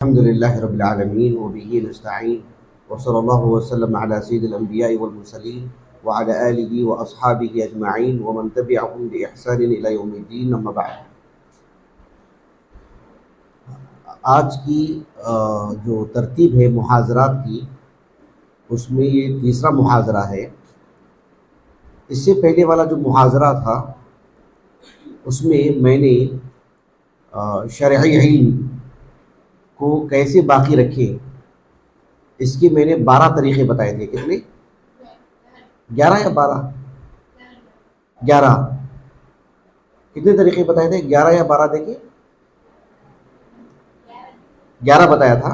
الحمد لله رب العالمين وبه نستعين وصلى الله وسلم على سيد الأنبياء والمرسلين وعلى آله وأصحابه أجمعين ومن تبعهم بإحسان إلى يوم الدين أما بعد. آج کی جو ترتیب ہے محاضرات کی، اس میں یہ تیسرا محاضرہ ہے. اس سے پہلے والا جو محاضرہ تھا اس میں میں نے شرعی علم کو کیسے باقی رکھے اس کے میں نے 12 طریقے بتائے تھے. کتنے؟ 11 یا 12؟ 11. کتنے طریقے بتائے تھے؟ 11 یا 12؟ دیکھیں 11 بتایا تھا.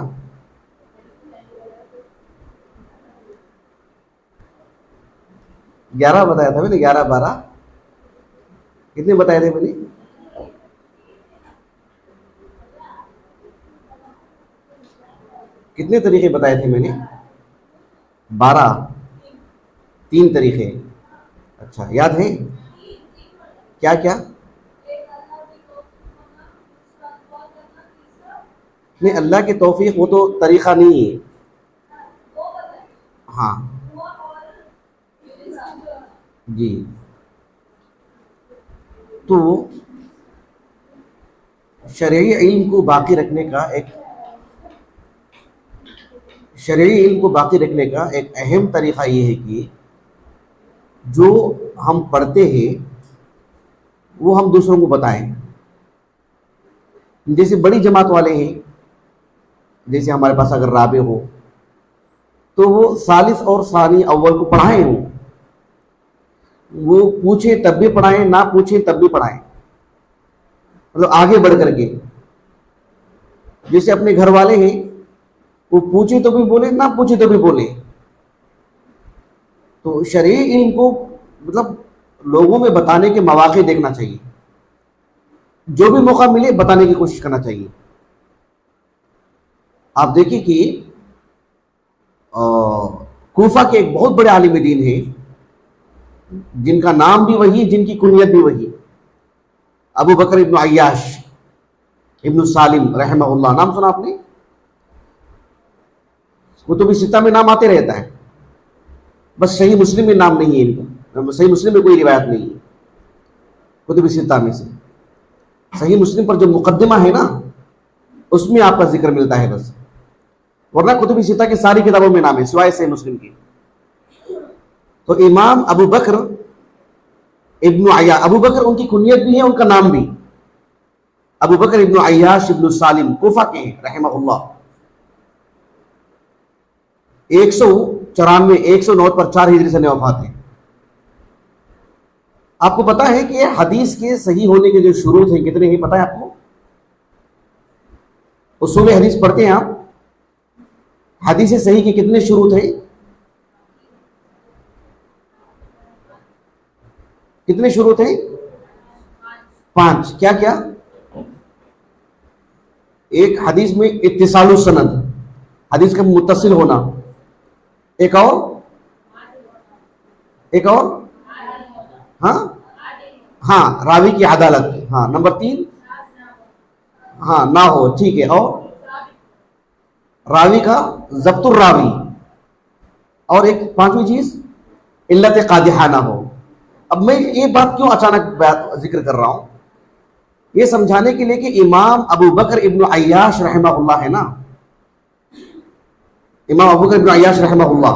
11 بتایا تھا میں نے. 11 12 کتنے بتائے تھے میں نے؟ کتنے طریقے بتائے تھے میں نے؟ 12. 3 طریقے. اچھا یاد ہیں؟ کیا کیا؟ نہیں، اللہ کی توفیق وہ تو طریقہ نہیں ہے. ہاں جی. تو شرعی علم کو باقی رکھنے کا ایک اہم طریقہ یہ ہے کہ جو ہم پڑھتے ہیں وہ ہم دوسروں کو بتائیں. جیسے بڑی جماعت والے ہیں، جیسے ہمارے پاس اگر رابع ہو تو وہ ثالث اور ثانی اول کو پڑھائیں. وہ پوچھیں تب بھی پڑھائیں، نہ پوچھیں تب بھی پڑھائیں، مطلب آگے بڑھ کر کے. جیسے اپنے گھر والے ہیں، وہ پوچھے تو بھی بولے، نہ پوچھے تو بھی بولے. تو شرعی علم کو مطلب لوگوں میں بتانے کے مواقع دیکھنا چاہیے. جو بھی موقع ملے بتانے کی کوشش کرنا چاہیے. آپ دیکھیں کہ کوفہ کے ایک بہت بڑے عالم دین ہیں جن کا نام بھی وہی، جن کی کنیت بھی وہی، ابو بکر ابن عیاش ابن سالم رحمہ اللہ. نام سنا آپ نے؟ کتب ستہ میں نام آتے رہتا ہے، بس صحیح مسلم میں نام نہیں ہے ان کا. صحیح مسلم میں کوئی روایت نہیں ہے کتب ستہ میں سے. صحیح مسلم پر جو مقدمہ ہے نا اس میں آپ کا ذکر ملتا ہے بس، ورنہ کتب ستہ کی ساری کتابوں میں نام ہے سوائے صحیح مسلم کی. تو امام ابو بکر ابن عیاش، ابو بکر ان کی کنیت بھی ہے، ان کا نام بھی. ابو بکر ابن عیاش ابن سالم کوفہ کے ہیں رحمہ اللہ. 109 پر 4 ہجری سے وفات ہے. آپ کو پتا ہے کہ حدیث کے صحیح ہونے کے جو شروط ہیں کتنے ہیں؟ پتہ ہے آپ کو؟ اصول حدیث پڑھتے ہیں آپ؟ حدیث صحیح کے کتنے شروط ہیں؟ کتنے شروط ہیں؟ 5. کیا کیا؟ ایک حدیث میں اتصال السند، حدیث کا متصل ہونا. ایک اور ہاں راوی کی عدالت. ہاں نمبر 3 ہاں نہ ہو، ٹھیک ہے. اور راوی کا ضبط الراوی. اور ایک 5ویں چیز علت قادحہ نہ ہو. اب میں یہ بات کیوں اچانک ذکر کر رہا ہوں؟ یہ سمجھانے کے لیے کہ امام ابو بکر ابن عیاش رحمہ اللہ ہے نا، امام ابو بکر ابن عیاش رحمہ اللہ،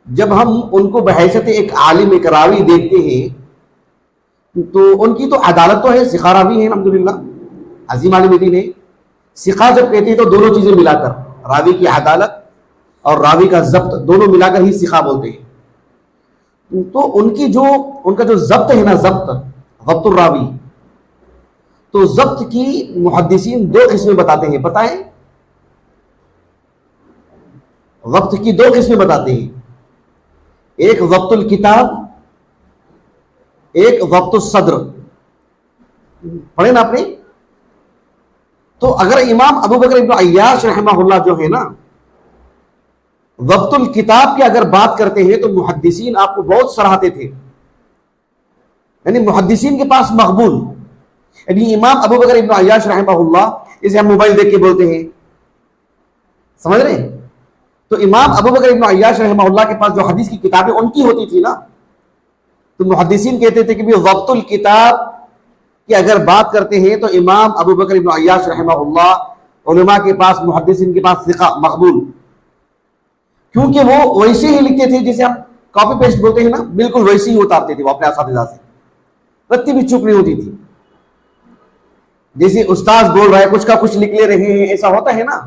جب ہم ان کو بحیثیت ایک عالم، ایک راوی دیکھتے ہیں تو ان کی تو عدالت تو ہے، ثقہ راوی ہے الحمدللہ، عظیم عالم دین ہے. ثقہ جب کہتے ہیں تو دونوں چیزیں ملا کر، راوی کی عدالت اور راوی کا ضبط دونوں ملا کر ہی ثقہ بولتے ہیں. تو ان کا جو ضبط ہے نا، ضبط الراوی، تو ضبط کی محدثین 2 قسمیں بتاتے ہیں. پتہ ہے؟ ضبط کی 2 قسمیں بتاتے ہیں. ایک ضبط الکتاب، ایک ضبط الصدر. پڑھیں نا آپ نے؟ تو اگر امام ابو بکر ابن عیاش رحمہ اللہ جو ہے نا ضبط الکتاب کی اگر بات کرتے ہیں تو محدثین آپ کو بہت سراہتے تھے، یعنی محدثین کے پاس مقبول. یعنی امام ابو بکر ابن عیاش رحمہ اللہ اسے ہم موبائل دیکھ کے بولتے ہیں، سمجھ رہے ہیں؟ تو امام ابو بکر ابن عیاش رحمہ اللہ کے پاس جو حدیث کی کتابیں ان کی ہوتی تھی نا، تو محدثین کہتے تھے کہ بھی ضبط الکتاب کی اگر بات کرتے ہیں تو امام ابو بکر ابن عیاش رحمہ اللہ علماء کے پاس، محدثین کے پاس ثقہ مقبول، کیونکہ وہ ویسے ہی لکھتے تھے جیسے ہم کاپی پیسٹ بولتے ہیں نا، بالکل ویسے ہی اتارتے تھے وہ اپنے اساتذہ سے، رتی بھی چپ نہیں ہوتی تھی، جیسے استاذ بول رہا ہے کچھ کا کچھ لکھ لے رہے ہیں، ایسا ہوتا ہے نا،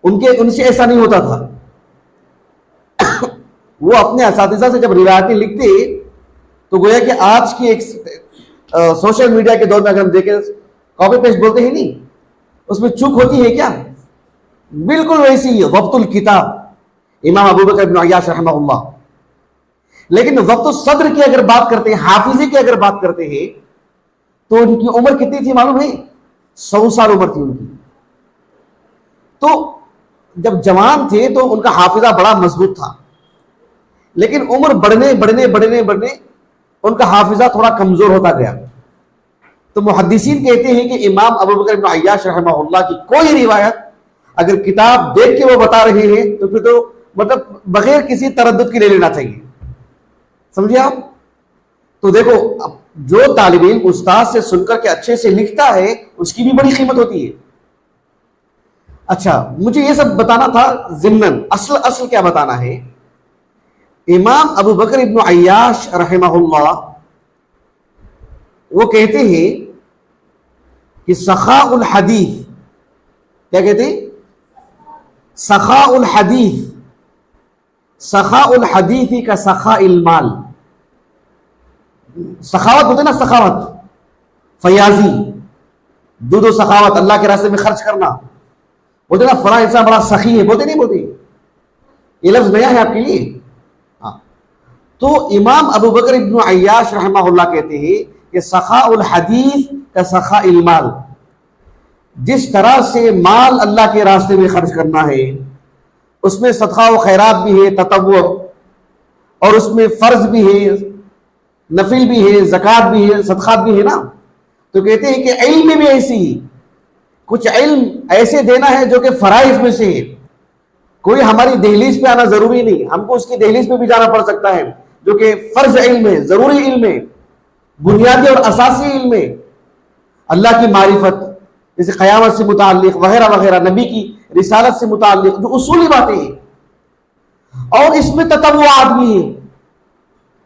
ان سے ایسا نہیں ہوتا تھا۔ وہ اپنے اساتذہ سے جب روایتیں لکھتے تو گویا کہ آج کی ایک سوشل میڈیا کے دور میں اگر ہم دیکھیں کاپی پیسٹ بولتے ہیں نہیں، اس میں چوک ہوتی ہے کیا؟ بالکل ویسی ہی ضبط الکتاب امام ابو بکر بن عیاش رحمہ اللہ۔ لیکن ضبط الصدر کی اگر بات کرتے ہیں، حافظے کی اگر بات کرتے ہیں، تو ان کی عمر کتنی تھی معلوم ہے؟ 100 سال عمر تھی ان کی۔ تو جب جوان تھے تو ان کا حافظہ بڑا مضبوط تھا، لیکن عمر بڑھنے بڑھنے بڑھنے بڑھنے ان کا حافظہ تھوڑا کمزور ہوتا گیا۔ تو محدثین کہتے ہیں کہ امام ابو بکر بن عیاش رحمہ اللہ کی کوئی روایت اگر کتاب دیکھ کے وہ بتا رہے ہیں تو پھر تو مطلب بغیر کسی تردد کے لے لینا چاہیے، سمجھے آپ؟ تو دیکھو جو طالب علم استاد سے سن کر کے اچھے سے لکھتا ہے اس کی بھی بڑی قیمت ہوتی ہے۔ اچھا، مجھے یہ سب بتانا تھا ضمناً، اصل کیا بتانا ہے؟ امام ابو بکر ابن عیاش رحمہ اللہ وہ کہتے ہیں کہ سخاء الحدیث، کیا کہتے ہیں؟ سخاء الحدیث، سخاء الحدیث کا سخاء المال، سخاوت بولتے نا، سخاوت فیاضی، دودھ و سخاوت، اللہ کے راستے میں خرچ کرنا، بولتے نا فلاں انسان بڑا سخی ہے، بولتے نہیں بولتے؟ یہ لفظ نیا ہے آپ کے لیے؟ ہاں۔ تو امام ابو بکر ابن عیاش رحمہ اللہ کہتے ہیں کہ سخاء الحدیث کا سخاء المال، جس طرح سے مال اللہ کے راستے میں خرچ کرنا ہے، اس میں صدقہ و خیرات بھی ہے، تطوع، اور اس میں فرض بھی ہے، نفل بھی ہے، زکوٰۃ بھی ہے، صدقات بھی ہے نا۔ تو کہتے ہیں کہ علم میں بھی ایسی ہی کچھ علم ایسے دینا ہے جو کہ فرائض میں سے ہے۔ کوئی ہماری دہلیز پہ آنا ضروری نہیں، ہم کو اس کی دہلیز پہ بھی جانا پڑ سکتا ہے، جو کہ فرض علم ہے، ضروری علم ہے، بنیادی اور اساسی علم ہے، اللہ کی معرفت، جیسے قیامت سے متعلق وغیرہ وغیرہ، نبی کی رسالت سے متعلق جو اصولی باتیں ہیں۔ اور اس میں تطوعات بھی ہیں،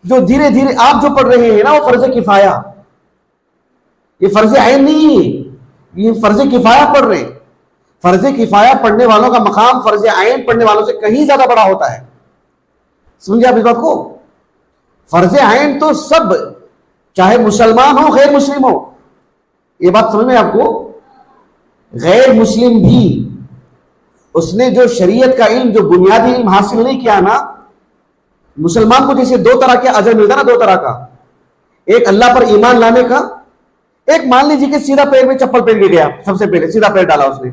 جو دھیرے دھیرے آپ جو پڑھ رہے ہیں نا، وہ فرض کفایہ، یہ فرض عین نہیں ہے، یہ فرض کفایہ پڑھ رہے ہیں۔ فرض کفایہ پڑھنے والوں کا مقام فرض عین پڑھنے والوں سے کہیں زیادہ بڑا ہوتا ہے، سمجھے آپ اس بات کو؟ فرض عین تو سب، چاہے مسلمان ہو غیر مسلم ہو، یہ بات سمجھ میں آپ کو؟ غیر مسلم بھی اس نے جو شریعت کا علم، جو بنیادی علم حاصل نہیں کیا نا، مسلمان کو جیسے دو طرح کے اجر ملتا نا، دو طرح کا، ایک اللہ پر ایمان لانے کا، ایک مان لیجیے کہ سیدھا پیر میں چپل پہن کے گیا، سب سے پہلے سیدھا پیر ڈالا اس نے،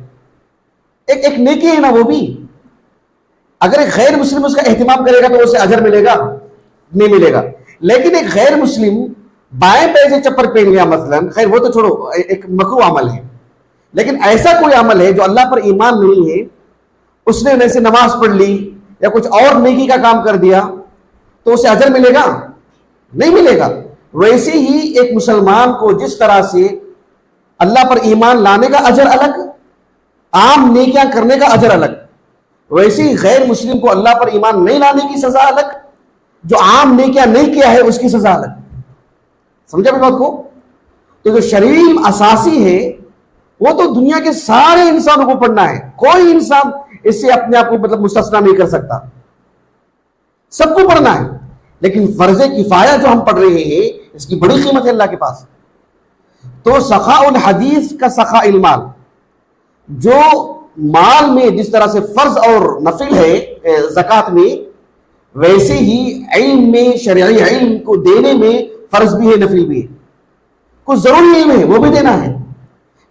ایک نیکی ہے نا وہ بھی۔ اگر ایک غیر مسلم اس کا اہتمام کرے گا تو اسے اجر ملے گا؟ نہیں ملے گا۔ لیکن ایک غیر مسلم بائیں پیر سے چپل پہن گیا مثلا، خیر وہ تو چھوڑو، ایک مکروہ عمل ہے، لیکن ایسا کوئی عمل ہے جو اللہ پر ایمان نہیں ہے، اس نے جیسے نماز پڑھ لی یا کچھ اور نیکی کا کام کر دیا، تو اسے اجر ملے گا؟ نہیں ملے گا۔ ویسے ہی ایک مسلمان کو جس طرح سے اللہ پر ایمان لانے کا اجر الگ، عام نیکیاں کرنے کا اجر الگ، ویسے ہی غیر مسلم کو اللہ پر ایمان نہیں لانے کی سزا الگ، جو عام نیکیاں نہیں کیا ہے اس کی سزا الگ، سمجھا میری بات کو؟ تو جو شرعی علم اساسی ہے وہ تو دنیا کے سارے انسانوں کو پڑھنا ہے، کوئی انسان اس سے اپنے آپ کو مطلب مستثنا نہیں کر سکتا، سب کو پڑھنا ہے۔ لیکن فرض کفایہ جو ہم پڑھ رہے ہیں اس کی بڑی قیمت ہے اللہ کے پاس۔ تو سخاء الحدیث کا سخاء المال، جو مال میں جس طرح سے فرض اور نفل ہے زکوٰۃ میں، ویسے ہی علم میں، شرعی علم کو دینے میں فرض بھی ہے، نفل بھی ہے، کچھ ضروری علم ہے وہ بھی دینا ہے۔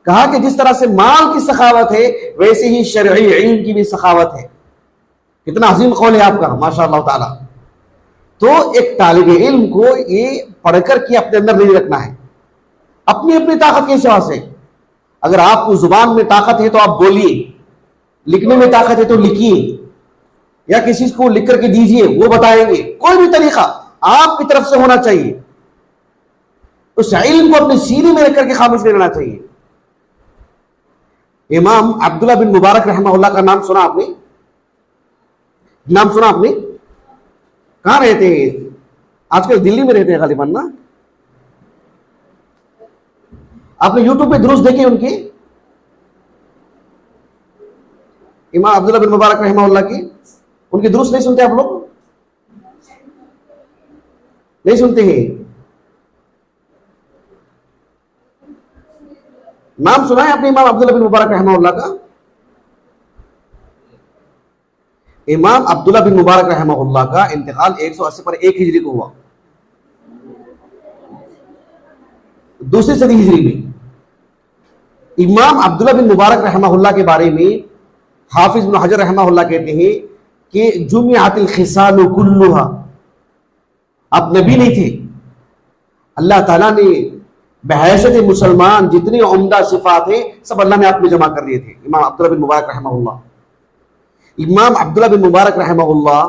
کہا کہ جس طرح سے مال کی سخاوت ہے ویسے ہی شرعی علم کی بھی سخاوت ہے۔ کتنا عظیم قول ہے آپ کا، ماشاء اللہ تعالی۔ تو ایک طالب علم کو یہ پڑھ کر کے اپنے اندر نہیں رکھنا ہے، اپنی اپنی طاقت کے حساب سے، اگر آپ کو زبان میں طاقت ہے تو آپ بولیے، لکھنے میں طاقت ہے تو لکھیے، یا کسی کو لکھ کر کے دیجیے، وہ بتائیں گے، کوئی بھی طریقہ آپ کی طرف سے ہونا چاہیے. اس علم کو اپنے سینے میں رکھ کر کے خاموش نہیں رہنا چاہیے. امام عبداللہ بن مبارک رحمہ اللہ کا نام سنا آپ نے؟ نام سنا آپ نے؟ کہاں رہتے ہیں؟ آج کل دلی میں رہتے ہیں غالباً نا. آپ نے یوٹیوب پہ دروس دیکھے ان کے؟ امام عبداللہ بن مبارک رحمہ اللہ کی ان کی دروس نہیں سنتے آپ لوگ؟ نہیں سنتے ہیں؟ نام سنا ہے آپ نے امام عبداللہ بن مبارک رحمہ اللہ کا؟ امام عبداللہ بن مبارک رحمہ اللہ کا انتقال 180 پر 1 ہجری کو ہوا، 2 صدی ہجری میں. امام عبداللہ بن مبارک رحمہ اللہ کے بارے میں حافظ ابن حجر رحمہ اللہ کہتے ہیں کہ جمعت الخصال کلھا، آپ نبی نہیں تھے، اللہ تعالیٰ نے بحیثیت مسلمان جتنی عمدہ صفات ہیں سب اللہ نے آپ میں جمع کر دیے تھے. امام عبداللہ بن مبارک رحمہ اللہ. امام عبداللہ بن مبارک رحمہ اللہ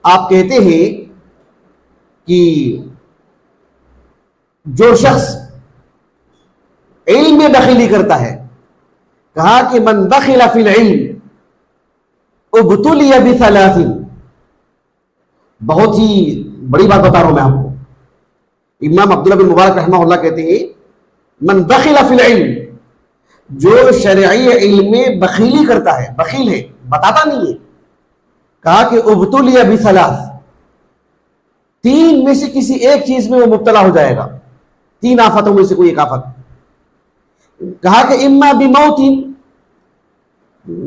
آپ کہتے ہیں کہ جو شخص علم میں بخیلی کرتا ہے، کہا کہ من بخل فی العلم ابتلی بثلاث، بہت ہی بڑی بات بتا رہا ہوں میں آپ کو. امام عبداللہ بن مبارک رحمہ اللہ کہتے ہیں من بخل فی العلم، جو شرعی علم میں بخیلی کرتا ہے، بخیل ہے، بتاتا نہیں ہے، کہا کہ ابتلی بثلاث، 3 میں سے کسی ایک چیز میں وہ مبتلا ہو جائے گا، 3 آفتوں میں سے کوئی ایک آفت. کہا کہ اما بموت،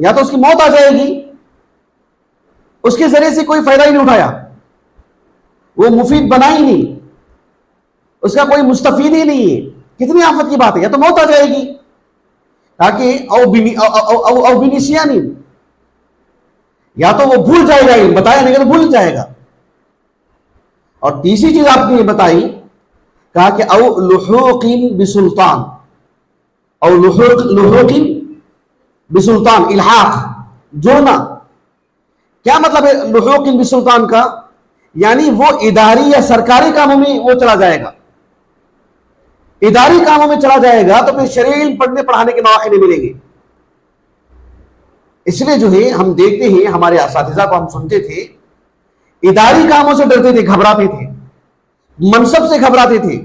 یا تو اس کی موت آ جائے گی، اس کے ذریعے سے کوئی فائدہ ہی نہیں اٹھایا، وہ مفید بنا ہی نہیں، اس کا کوئی مستفید ہی نہیں ہے، کتنی آفت کی بات ہے، یا تو موت آ جائے گی، تاکہ او بنسیانی، یا تو وہ بھول جائے گا، بتایا نہیں کہ بھول جائے گا. اور تیسری چیز آپ نے یہ بتائی، کہا کہ او لحوق بسلطان، او لحوق بسلطان، الحاق، جوڑنا. کیا مطلب ہے لحوق بسلطان کا؟ یعنی وہ اداری یا سرکاری کاموں میں وہ چلا جائے گا، اداری کاموں میں چلا جائے گا تو پھر شرعی علم پڑھنے پڑھانے کے مواقع نہیں ملیں گے. اس لیے جو ہے ہم دیکھتے ہیں ہمارے اساتذہ کو ہم سنتے تھے، اداری کاموں سے ڈرتے تھے، گھبراتے تھے، منصب سے گھبراتے تھے،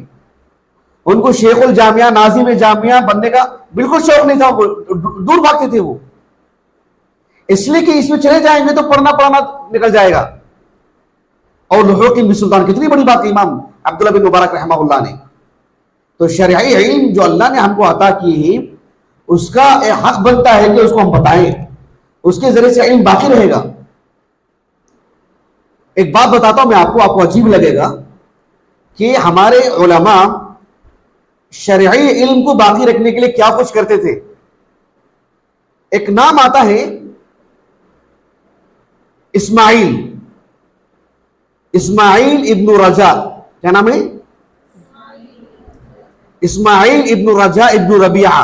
ان کو شیخ الجامعہ، ناظم جامعہ بننے کا بالکل شوق نہیں تھا، دور بھاگتے تھے وہ، اس لیے کہ اس میں چلے جائیں گے تو پڑھنا نکل جائے گا. اور لحوق بسلطان، کتنی بڑی بات ہے امام عبداللہ بن مبارک رحمہ اللہ نے. تو شرعی علم جو اللہ نے ہم کو عطا کی ہے، اس کا حق بنتا ہے کہ اس کو ہم بتائیں، اس کے ذریعے سے علم باقی رہے گا. ایک بات بتاتا ہوں میں آپ کو عجیب لگے گا کہ ہمارے علماء شرعی علم کو باقی رکھنے کے لیے کیا کچھ کرتے تھے. ایک نام آتا ہے اسماعیل ابن رجا، کیا نام ہے؟ اسماعیل ابن رجا ابن ربیعہ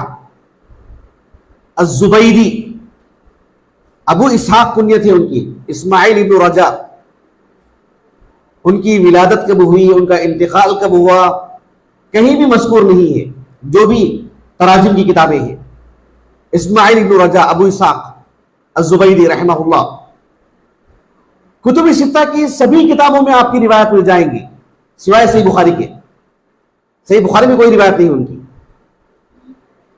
الزبیری، ابو اسحاق کنیت ہے ان کی، اسماعیل ابن رجا. ان کی ولادت کب ہوئی، ان کا انتقال کب ہوا، کہیں بھی مذکور نہیں ہے، جو بھی تراجم کی کتابیں ہیں. اسماعیل ابن رجا ابو اسحاق الزبیری رحمہ اللہ. کتب ستہ کی سبھی کتابوں میں آپ کی روایت مل جائیں گی سوائے صحیح بخاری کے. صحیح بخاری میں کوئی روایت نہیں ان کی.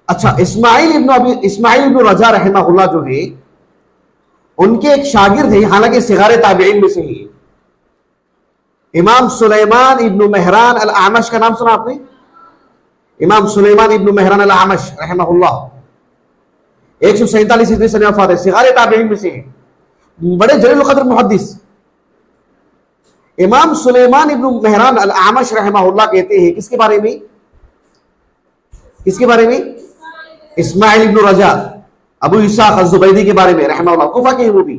اچھا، اسماعیل ابن رجا رحمہ اللہ جو ہے، ان کے ایک شاگرد ہیں، حالانکہ صغار تابعین میں سے ہی، امام سلیمان ابن مہران الاعمش کا نام سنا آپ نے؟ امام سلیمان ابن مہران الاعمش رحمہ اللہ 147 ہجری سے وفات ہے، صغار تابعین میں سے ہیں، بڑے جلیل القدر محدث. امام سلیمان ابن مہران الاعمش رحمہ اللہ کہتے ہیں کس کے بارے میں؟ کس کے بارے میں؟ اسماعیل ابن رجا ابو اسحاق الزبیری کے بارے میں رحمہ اللہ، کوفہ کے ہیں وہ بھی.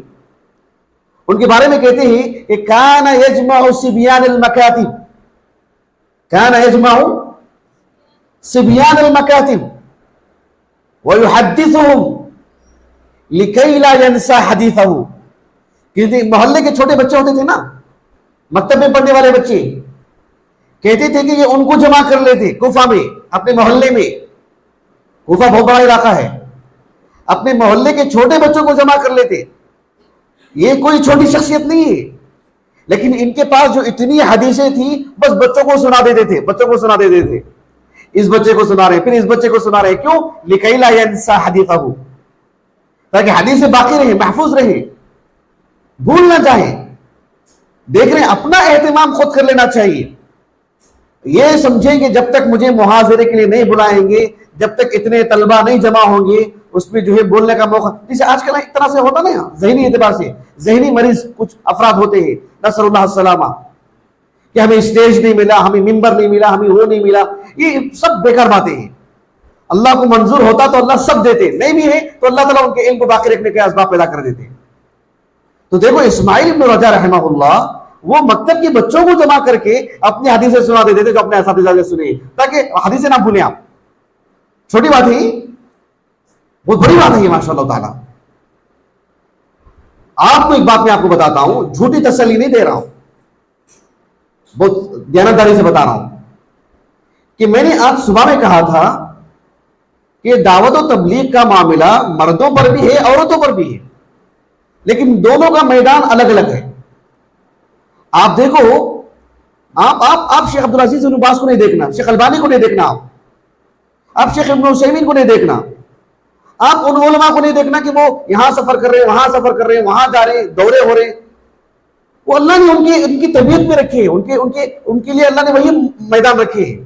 ان کے بارے میں کہتے ہیں کہ کان یجمع صبیان المکاتب، کان یجمع صبیان المکاتب، وَيُحَدِّثُهُمْ لِكَيْ لَا يَنْسَى حَدِيثَهُ. کیونکہ محلے کے چھوٹے بچے ہوتے تھے نا، مکتب میں پڑھنے والے بچے، کہتے تھے کہ یہ ان کو جمع کر لیتے کوفہ میں، اپنے محلے میں. کوفہ بہت بڑا علاقہ ہے، اپنے محلے کے چھوٹے بچوں کو جمع کر لیتے. یہ کوئی چھوٹی شخصیت نہیں ہے، لیکن ان کے پاس جو اتنی حدیثیں تھیں بس بچوں کو سنا دیتے تھے، بچوں کو سنا دیتے تھے. اس بچے کو سنا رہے، پھر اس بچے کو سنا رہے. کیوں؟ لِكَيْ لَا يَنْسَى حَدِيثَهُ، تاکہ حدیثیں باقی رہیں، محفوظ رہیں، بھول نہ جائیں. دیکھ رہے ہیں، اپنا اہتمام خود کر لینا چاہیے. یہ سمجھیں کہ جب تک مجھے محاضرے کے لیے نہیں بلائیں گے، جب تک اتنے طلبہ نہیں جمع ہوں گے، اس میں جو ہے بولنے کا موقع، جسے آج کل ایک طرح سے ہوتا نا، ذہنی اعتبار سے ذہنی مریض کچھ افراد ہوتے ہیں، نسأل اللہ السلامہ، کہ ہمیں اسٹیج نہیں ملا، ہمیں ممبر نہیں ملا، ہمیں وہ نہیں ملا. یہ سب بیکار باتیں ہیں. اللہ کو منظور ہوتا تو اللہ سب دیتے، نہیں بھی ہے تو اللہ تعالیٰ ان کے علم کو باقی رکھنے کے اسباب پیدا کر دیتے. تو دیکھو اسماعیل ابن رجا رحمہ اللہ، وہ مکتب کے بچوں کو جمع کر کے اپنی حدیثیں سنا دیتے تھے جو اپنے اساتذہ سے سنے، تاکہ حدیثیں نہ بھولیں. آپ چھوٹی بات ہے، بہت بڑی بات ہے یہ ماشاء اللہ تعالیٰ. آپ کو ایک بات میں آپ کو بتاتا ہوں، جھوٹی تسلی نہیں دے رہا ہوں، بہت دیانتداری سے بتا رہا ہوں، کہ میں نے آج صبح میں کہا تھا کہ دعوت و تبلیغ کا معاملہ مردوں پر بھی ہے، عورتوں پر بھی ہے، لیکن دونوں کا میدان الگ الگ ہے. آپ دیکھو، آپ شیخ عبدالعزیز بن باز کو نہیں دیکھنا، شیخ البانی کو نہیں دیکھنا، آپ شیخ ابن عثیمین کو نہیں دیکھنا، آپ ان علماء کو نہیں دیکھنا کہ وہ یہاں سفر کر رہے ہیں، وہاں سفر کر رہے ہیں، وہاں جا رہے ہیں، دورے ہو رہے ہیں. وہ اللہ نے ان کی طبیعت میں رکھے ہیں، ان کے لیے اللہ نے وہی میدان رکھے ہیں.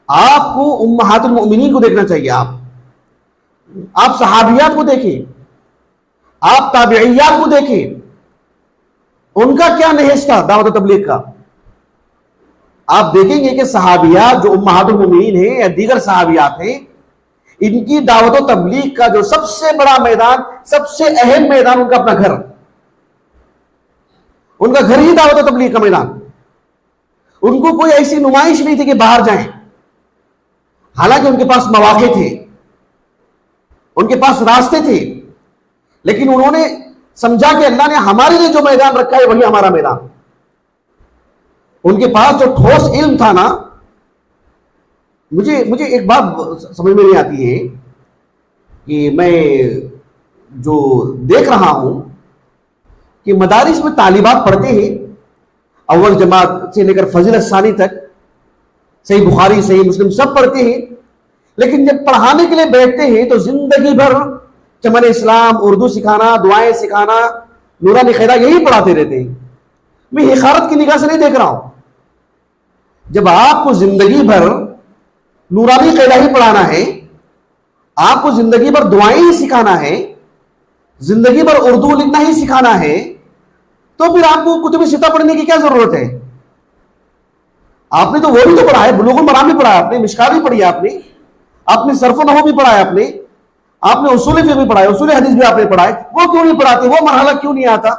آپ کو امہات المؤمنین کو دیکھنا چاہیے. آپ صحابیات کو دیکھیں، آپ تابعیات کو دیکھیں، ان کا کیا نہج تھا دعوت و تبلیغ کا. آپ دیکھیں گے کہ صحابیات جو امہات المؤمنین ہیں یا دیگر صحابیات ہیں، ان کی دعوت و تبلیغ کا جو سب سے بڑا میدان، سب سے اہم میدان، ان کا اپنا گھر، ان کا گھر ہی دعوت و تبلیغ کا میدان. ان کو کوئی ایسی نمائش نہیں تھی کہ باہر جائیں، حالانکہ ان کے پاس مواقع تھے، ان کے پاس راستے تھے، لیکن انہوں نے سمجھا کہ اللہ نے ہمارے لیے جو میدان رکھا ہے وہی ہمارا میدان. ان کے پاس جو ٹھوس علم تھا نا، مجھے ایک بات سمجھ میں نہیں آتی ہے کہ میں جو دیکھ رہا ہوں کہ مدارس میں طالبات پڑھتے ہیں، اول جماعت سے لے کر فضیلت ثانی تک، صحیح بخاری صحیح مسلم سب پڑھتے ہیں، لیکن جب پڑھانے کے لیے بیٹھتے ہیں تو زندگی بھر چمن اسلام، اردو سکھانا، دعائیں سکھانا، نورانی خیرہ یہی پڑھاتے رہتے ہیں. میں حقارت کی نگاہ سے نہیں دیکھ رہا ہوں. جب آپ کو زندگی بھر نورانی قیدہ ہی پڑھانا ہے، آپ کو زندگی بھر دعائیں ہی سکھانا ہے، زندگی بھر اردو لکھنا ہی سکھانا ہے، تو پھر آپ کو کتب ستہ پڑھنے کی کیا ضرورت ہے؟ آپ نے تو وہ بھی تو پڑھا ہے، بلوغ المرام بھی پڑھا ہے، آپ نے مشکاہ بھی پڑھی ہے، آپ نے صرف و نحو بھی پڑھا ہے، آپ نے اصول فقہ بھی پڑھا ہے، اصول حدیث بھی آپ نے پڑھا ہے. وہ کیوں نہیں پڑھاتے؟ وہ مرحلہ کیوں نہیں آتا؟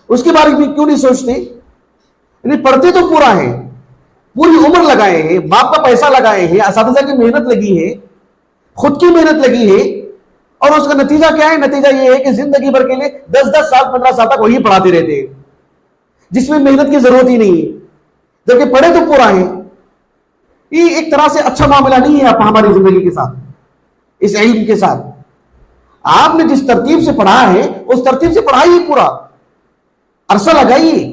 اس کے بارے میں کیوں نہیں سوچتے؟ یعنی پڑھتے تو پورا ہے، پوری عمر لگائے ہیں، باپ کا پیسہ لگائے ہیں، اساتذہ کی محنت لگی ہے، خود کی محنت لگی ہے، اور اس کا نتیجہ کیا ہے؟ نتیجہ یہ ہے کہ زندگی بھر کے لیے 10 سال 15 سال تک وہی پڑھاتے رہتے ہیں، جس میں محنت کی ضرورت ہی نہیں ہے، جبکہ پڑھے تو پورا ہے. یہ ایک طرح سے اچھا معاملہ نہیں ہے ہماری زندگی کے ساتھ، اس علم کے ساتھ. آپ نے جس ترتیب سے پڑھا ہے اس ترتیب سے پڑھائیے، پورا عرصہ لگائیے.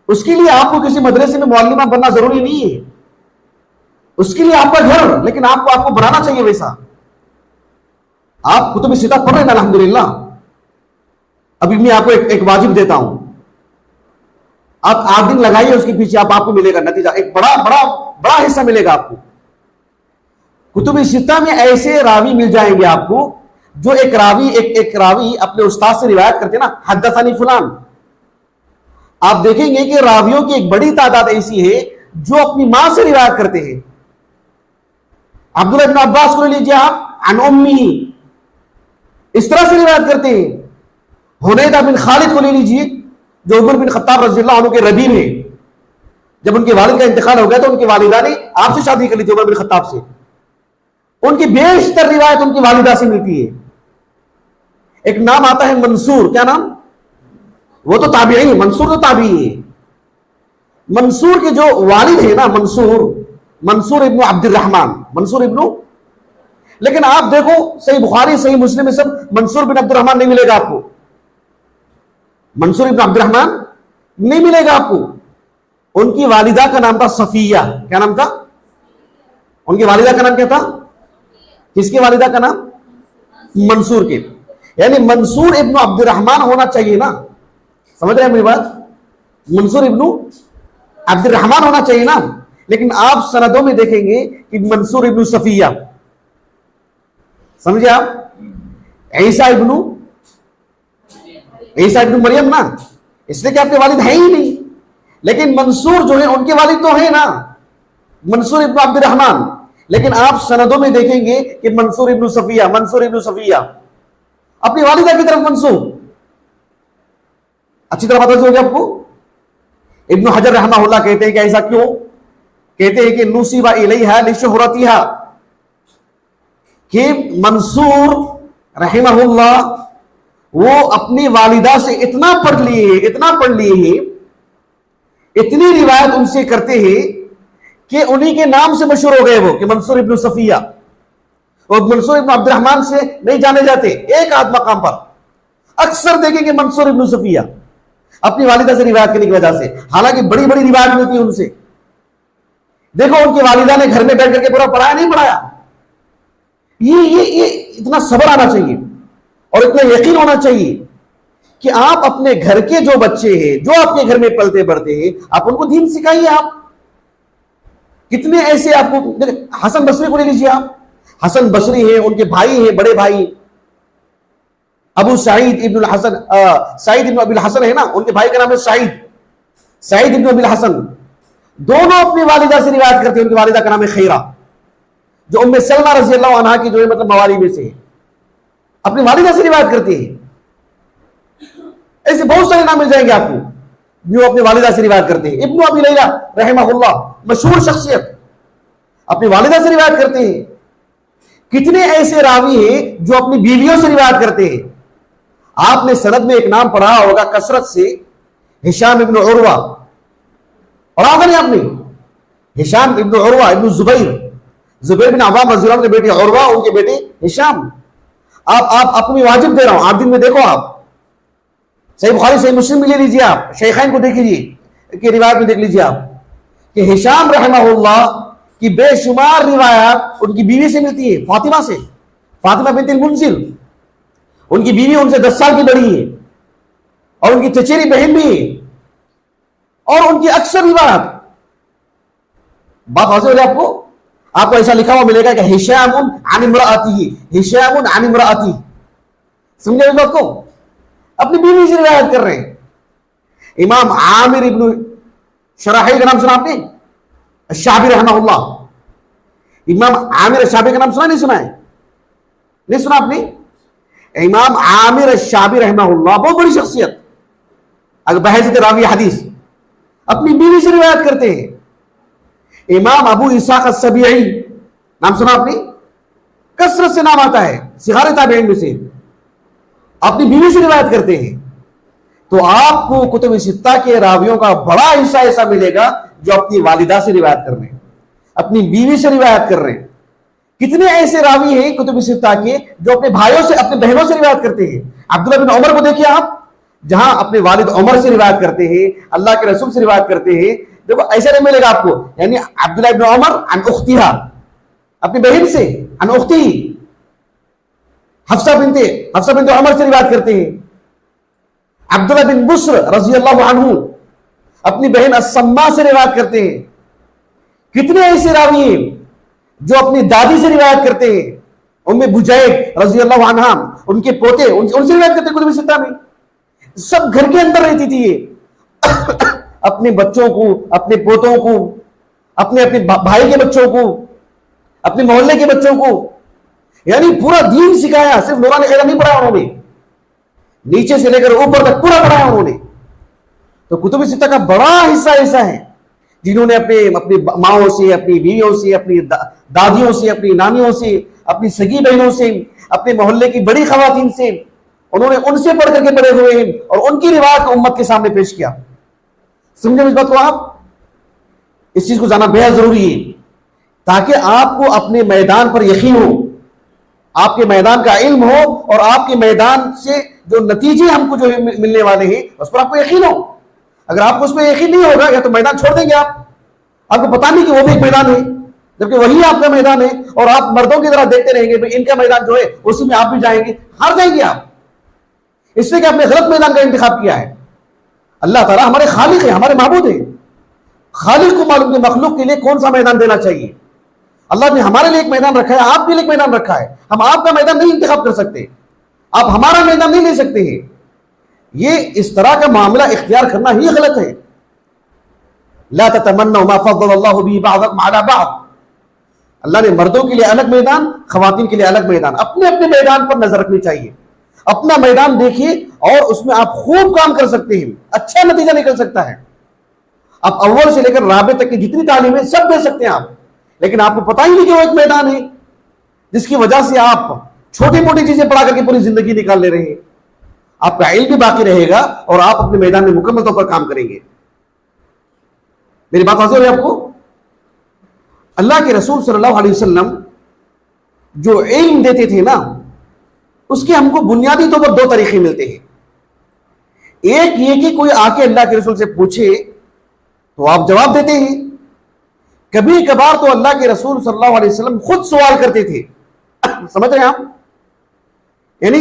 اس کے لیے آپ کو کسی مدرسے میں معلمہ بننا ضروری نہیں ہے، اس کے لیے آپ کا گھر، لیکن آپ کو بنانا چاہیے ویسا. آپ کتب ستہ پڑھ رہے ہیں الحمدللہ. ابھی میں آپ کو ایک واجب دیتا ہوں، آپ 8 دن لگائیے اس کے پیچھے، آپ کو ملے گا نتیجہ، ایک بڑا حصہ ملے گا آپ کو. کتب ستہ میں ایسے راوی مل جائیں گے آپ کو، جو ایک راوی اپنے استاد سے روایت کرتے نا، حدثنی فلان. آپ دیکھیں گے کہ راویوں کی ایک بڑی تعداد ایسی ہے جو اپنی ماں سے روایت کرتے ہیں. عبداللہ بن عباس کو لے لیجیے آپ، عن امی، اس طرح سے روایت کرتے ہیں. حنیدہ بن خالد کو لے لیجیے، جو عمر بن خطاب رضی اللہ عنہ کے ربیب ہیں. جب ان کے والد کا انتقال ہو گیا تو ان کی والدہ نے آپ سے شادی کر لی تھی، عمر بن خطاب سے. ان کی بیشتر روایت ان کی والدہ سے ملتی ہے. ایک نام آتا ہے منصور. کیا نام؟ وہ تو تابعی ہے. منصور تو تابعی ہے. منصور کے جو والد ہیں نا، منصور ابن عبد الرحمن، منصور ابن، لیکن آپ دیکھو صحیح بخاری صحیح مسلم میں سب منصور بن عبد الرحمن نہیں ملے گا آپ کو. منصور ابن عبد الرحمن نہیں ملے گا آپ کو. ان کی والدہ کا نام تھا صفیہ. کیا نام تھا؟ ان کی والدہ کا نام کیا تھا؟ کس کی والدہ کا نام؟ منصور کے. یعنی منصور ابن عبد الرحمن ہونا چاہیے نا. سمجھ رہے ہیں میری بات؟ منصور ابن عبد الرحمن ہونا چاہیے نا. لیکن آپ سندوں میں دیکھیں گے کہ منصور ابن صفیہ. سمجھے آپ؟ عیسیٰ ابن مریم نا، اس لیے کہ آپ کے والد ہیں ہی نہیں. لیکن منصور جو ہیں ان کے والد تو ہیں نا، منصور ابن عبد الرحمن. لیکن آپ سندوں میں دیکھیں گے کہ منصور ابن صفیہ اپنی والدہ کی طرف منصور. اچھی طرح پتہ چل گیا آپ کو. ابن حجر رحمہ اللہ کہتے ہیں کہ ایسا کیوں؟ کہتے ہیں کہ نصب الیہا لشہرتہا، کہ منصور رحمہ اللہ وہ اپنی والدہ سے اتنا پڑھ لیے ہیں، اتنی روایت ان سے کرتے ہیں کہ انہی کے نام سے مشہور ہو گئے وہ، کہ منصور ابن صفیہ. اور منصور ابن عبد الرحمن سے نہیں جانے جاتے ایک آدھ مقام پر. اکثر دیکھیں کہ منصور ابن صفیہ اپنی والدہ سے روایت کرنے کی وجہ سے، حالانکہ بڑی بڑی روایت ملتی ہے ان سے. دیکھو ان کی والدہ نے گھر میں بیٹھ کر کے پورا پڑھایا نہیں پڑھایا. یہ اتنا صبر آنا چاہیے اور اتنا یقین ہونا چاہیے کہ آپ اپنے گھر کے جو بچے ہیں، جو آپ کے گھر میں پلتے بڑھتے ہیں، آپ ان کو دین سکھائیے. آپ کتنے ایسے آپ کو، حسن بصری کو لے لیجیے آپ. حسن بصری ہیں، ان کے بھائی ہیں، بڑے بھائی ابو سعید ابن الحسن، سعید ابن ابی الحسن ہے نا، ان کے بھائی کا نام ہے سعید ابن ابی الحسن. دونوں اپنی والدہ سے روایت کرتے ہیں. ان کی والدہ کا نام ہے خیرہ، جو ام سلمہ رضی اللہ عنہا کی جو ہے مطلب موالی میں سے ہے. اپنی والدہ سے روایت کرتے ہیں. ایسے بہت سارے نام مل جائیں گے آپ کو جو اپنی والدہ سے روایت کرتے ہیں. ابن ابی لیلہ رحمہ اللہ، مشہور شخصیت، اپنی والدہ سے روایت کرتے ہیں. کتنے ایسے راوی ہیں جو اپنی بیویوں سے روایت کرتے ہیں. آپ نے سند میں ایک نام پڑھا ہوگا کثرت سے، ہشام ابن عروہ. اور آگا نہیں آپ نے؟ ہشام ابن عروہ ابن زبیر بن عوام رضی اللہ عنہ کے بیٹے عروہ، ان کے بیٹے ہشام. آپ کو واجب دے رہا ہوں، آپ دن میں دیکھو، آپ صحیح بخاری صحیح مسلم میں لے لیجیے، آپ شیخین کو دیکھ لیجیے کہ روایت میں دیکھ لیجیے آپ کہ ہشام رحمہ اللہ کی بے شمار روایات ان کی بیوی سے ملتی ہے، فاطمہ سے، فاطمہ بنت المنذر. ان کی بیوی ان سے 10 سال کی بڑی ہے اور ان کی چچیری بہن بھی ہے. اور ان کی اکثر روایات، بات واضح ہو جائے آپ کو ایسا لکھا ہوا ملے گا کہ ہشام عن امرأتی. سمجھے اس بات کو؟ اپنی بیوی سے روایت کر رہے ہیں. امام عامر ابن شراحیل کا نام سنا آپ نے؟ الشعبی رحمہ اللہ. امام عامر الشعبی کا نام سنا نہیں سنا ہے؟ نہیں سنا آپ نے؟ امام عامر الشعبی رحمہ اللہ بہت بڑی شخصیت، اگر بحیثیت راوی حدیث اپنی بیوی سے روایت کرتے ہیں. امام ابو اسحاق السبیعی نام سنا آپ نے؟ کثرت سے نام آتا ہے، صغار تابعین میں سے، اپنی بیوی سے روایت کرتے ہیں. تو آپ کو کتب ستہ کے راویوں کا بڑا حصہ ایسا ملے گا جو اپنی والدہ سے روایت کر رہے ہیں، اپنی بیوی سے روایت کر رہے ہیں. کتنے ایسے راوی ہیں کتب ستہ کے جو اپنے بھائیوں سے، اپنے بہنوں سے روایت کرتے ہیں. عبداللہ بن عمر کو دیکھیے آپ، جہاں اپنے والد عمر سے روایت کرتے ہیں، اللہ کے رسول سے روایت کرتے ہیں. دیکھو ایسا نہیں ملے گا آپ کو. یعنی عبداللہ بن عمر عن اختہا، اپنی بہن سے، عن اختی حفصہ بنت عمر سے روایت کرتے ہیں. عبداللہ بن بسر رضی اللہ عنہ اپنی بہن السماء سے روایت کرتے ہیں. کتنے ایسے راوی ہیں جو اپنی دادی سے روایت کرتے ہیں. ام بجیب رضی اللہ عنہا، ان کے پوتے ان سے روایت کرتے ہیں. کتب ستہ میں سب گھر کے اندر رہتی تھی یہ، اپنے بچوں کو، اپنے پوتوں کو، اپنے بھائی کے بچوں کو، اپنے محلے کے بچوں کو، یعنی پورا دین سکھایا. صرف نورانی خیرہ نہیں پڑھایا انہوں نے، نیچے سے لے کر اوپر تک پورا پڑھایا انہوں نے. تو کتب ستہ کا بڑا حصہ ایسا ہے جنہوں نے اپنی ماؤں سے، اپنی بیویوں سے، اپنی دادیوں سے، اپنی نانیوں سے، اپنی سگی بہنوں سے، اپنے محلے کی بڑی خواتین سے، انہوں نے ان سے پڑھ کر کے بڑے ہوئے ہیں اور ان کی روایت کو امت کے سامنے پیش کیا. سمجھے اس بات کو آپ؟ اس چیز کو جاننا بے حد ضروری ہے تاکہ آپ کو اپنے میدان پر یقین ہو، آپ کے میدان کا علم ہو، اور آپ کے میدان سے جو نتیجے ہم کو جو ملنے والے ہیں اس پر آپ کو یقین ہو. اگر آپ کو اس پہ یقین نہیں ہوگا یا تو میدان چھوڑ دیں گے آپ کو پتا نہیں کہ وہ بھی ایک میدان ہے جبکہ وہی آپ کا میدان ہے، اور آپ مردوں کی طرح دیکھتے رہیں گے ان کا میدان جو ہے اسی میں آپ بھی جائیں گے، ہار جائیں گے آپ، اس لیے کہ آپ نے غلط میدان کا انتخاب کیا ہے. اللہ تعالیٰ ہمارے خالق ہیں، ہمارے معبود ہیں. خالق کو معلوم کہ مخلوق کے لیے کون سا میدان دینا چاہیے. اللہ نے ہمارے لیے ایک میدان رکھا ہے، آپ کے لیے ایک میدان رکھا ہے. ہم آپ کا میدان نہیں انتخاب کر سکتے، آپ ہمارا میدان نہیں لے سکتے ہیں. یہ اس طرح کا معاملہ اختیار کرنا ہی غلط ہے. لا تتمنوا ما فضل اللہ به بعضکم علی بعض. اللہ نے مردوں کے لیے الگ میدان، خواتین کے لیے الگ میدان. اپنے اپنے میدان پر نظر رکھنی چاہیے. اپنا میدان دیکھیے اور اس میں آپ خوب کام کر سکتے ہیں، اچھا نتیجہ نکل سکتا ہے. آپ اول سے لے کر رابع تک کی جتنی تعلیمیں سب دے سکتے ہیں آپ، لیکن آپ کو پتہ ہی نہیں کہ وہ ایک میدان ہے جس کی وجہ سے آپ چھوٹی موٹی چیزیں پڑھا کر کے پوری زندگی نکال لے رہے ہیں. آپ کا علم بھی باقی رہے گا اور آپ اپنے میدان میں مکمل طور پر کام کریں گے. میری بات واضح ہے آپ کو؟ اللہ کے رسول صلی اللہ علیہ وسلم جو علم دیتے تھے نا، اس کے ہم کو بنیادی طور پر دو طریقے ملتے ہیں. ایک یہ کہ کوئی آ کے اللہ کے رسول سے پوچھے تو آپ جواب دیتے ہیں. کبھی کبھار تو اللہ کے رسول صلی اللہ علیہ وسلم خود سوال کرتے تھے. سمجھ رہے ہیں آپ؟ یعنی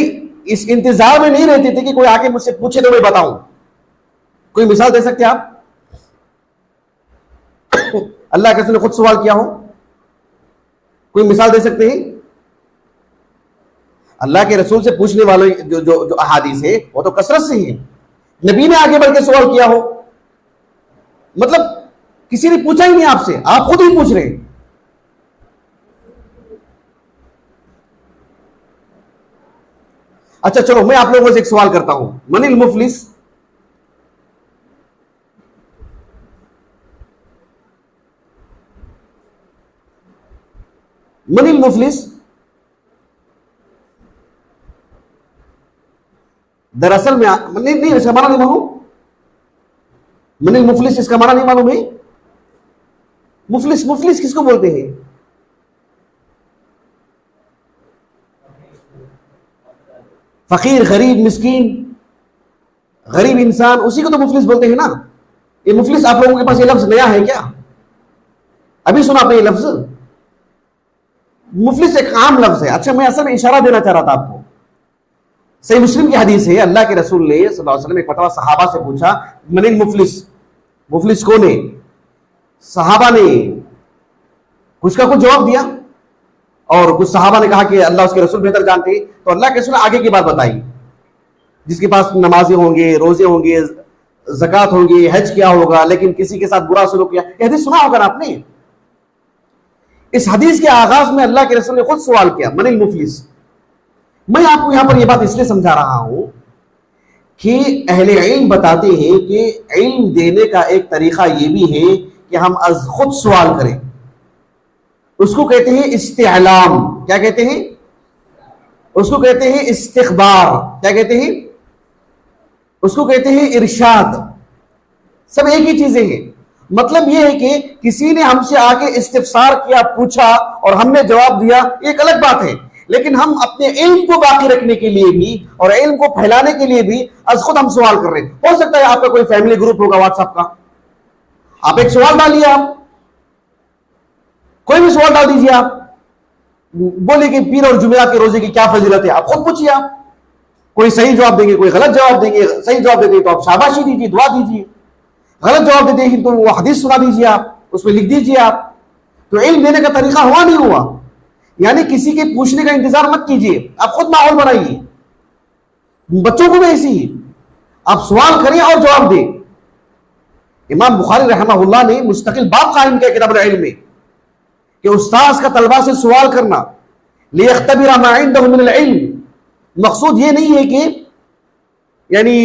اس انتظار میں نہیں رہتے تھے کہ کوئی آ کے مجھ سے پوچھے تو میں بتاؤں. کوئی مثال دے سکتے ہیں آپ؟ اللہ کے رسول نے خود سوال کیا ہو، کوئی مثال دے سکتے ہیں؟ اللہ کے رسول سے پوچھنے والے جو احادیث ہے وہ تو کثرت سے ہیں. نبی نے آگے بڑھ کے سوال کیا ہو، مطلب کسی نے پوچھا ہی نہیں آپ سے، آپ خود ہی پوچھ رہے ہیں. اچھا چلو میں آپ لوگوں سے ایک سوال کرتا ہوں. من المفلس؟ من المفلس؟ دراصل میں نہیں اس کا معنی نہیں معلوم. من المفلس اس کا معنی نہیں معلوم ہے. مفلس کس کو بولتے ہیں؟ فقیر، غریب، مسکین، غریب انسان، اسی کو تو مفلس بولتے ہیں نا. یہ مفلس آپ لوگوں کے پاس یہ لفظ نیا ہے کیا؟ ابھی سنا آپ نے یہ لفظ؟ مفلس ایک عام لفظ ہے. اچھا میں اصل میں اشارہ دینا چاہ رہا تھا آپ کو. صحیح مسلم کی حدیث ہے، اللہ کے رسول نے صلی اللہ علیہ وسلم ایک مرتبہ صحابہ سے پوچھا من المفلس، مفلس کون ہے؟ صحابہ نے کچھ کا کچھ جواب دیا اور کچھ صحابہ نے کہا کہ اللہ اس کے رسول بہتر جانتے ہیں. تو اللہ کے رسول نے آگے کی بات بتائی، جس کے پاس نمازیں ہوں گے، روزے ہوں گے، زکوٰۃ ہوں گی، حج کیا ہوگا، لیکن کسی کے ساتھ برا سلوک کیا. یہ حدیث سنا ہوگا نا آپ نے. اس حدیث کے آغاز میں اللہ کے رسول نے خود سوال کیا من المفلس. میں آپ کو یہاں پر یہ بات اس لیے سمجھا رہا ہوں کہ اہل علم بتاتے ہیں کہ علم دینے کا ایک طریقہ یہ بھی ہے کہ ہم از خود سوال کریں. اس کو کہتے ہیں استعلام. کیا کہتے ہیں؟ اس کو کہتے ہیں استخبار. کیا کہتے ہیں؟ اس کو کہتے ہیں ارشاد. سب ایک ہی چیزیں ہیں. مطلب یہ ہے کہ کسی نے ہم سے آ کے استفسار کیا، پوچھا اور ہم نے جواب دیا، ایک الگ بات ہے. لیکن ہم اپنے علم کو باقی رکھنے کے لیے بھی اور علم کو پھیلانے کے لیے بھی از خود ہم سوال کر رہے ہیں. ہو سکتا ہے آپ کا کوئی فیملی گروپ ہوگا واٹس ایپ کا، آپ ایک سوال ڈالیے، آپ کوئی بھی سوال ڈال دیجیے. آپ بولے کہ پیر اور جمعرات کے روزے کی کیا فضیلت ہے، آپ خود پوچھیے. آپ کوئی صحیح جواب دیں گے، کوئی غلط جواب دیں گے. صحیح جواب دیں گے تو آپ شاباشی دیجیے، دعا دیجیے. غلط جواب دیتے ہیں تو وہ حدیث سنا دیجیے، آپ اس میں لکھ دیجیے. آپ تو علم دینے کا طریقہ ہوا نہیں ہوا. یعنی کسی کے پوچھنے کا انتظار مت کیجیے، آپ خود ماحول بنائیے. بچوں کو بھی ایسی ہی آپ سوال کریں اور جواب دیں. امام بخاری رحمہ اللہ نے مستقل باب قائم کیا کتاب العلم میں کہ استاذ کا طلبہ سے سوال کرنا لیختبر ما عنده من العلم. مقصود یہ نہیں ہے کہ یعنی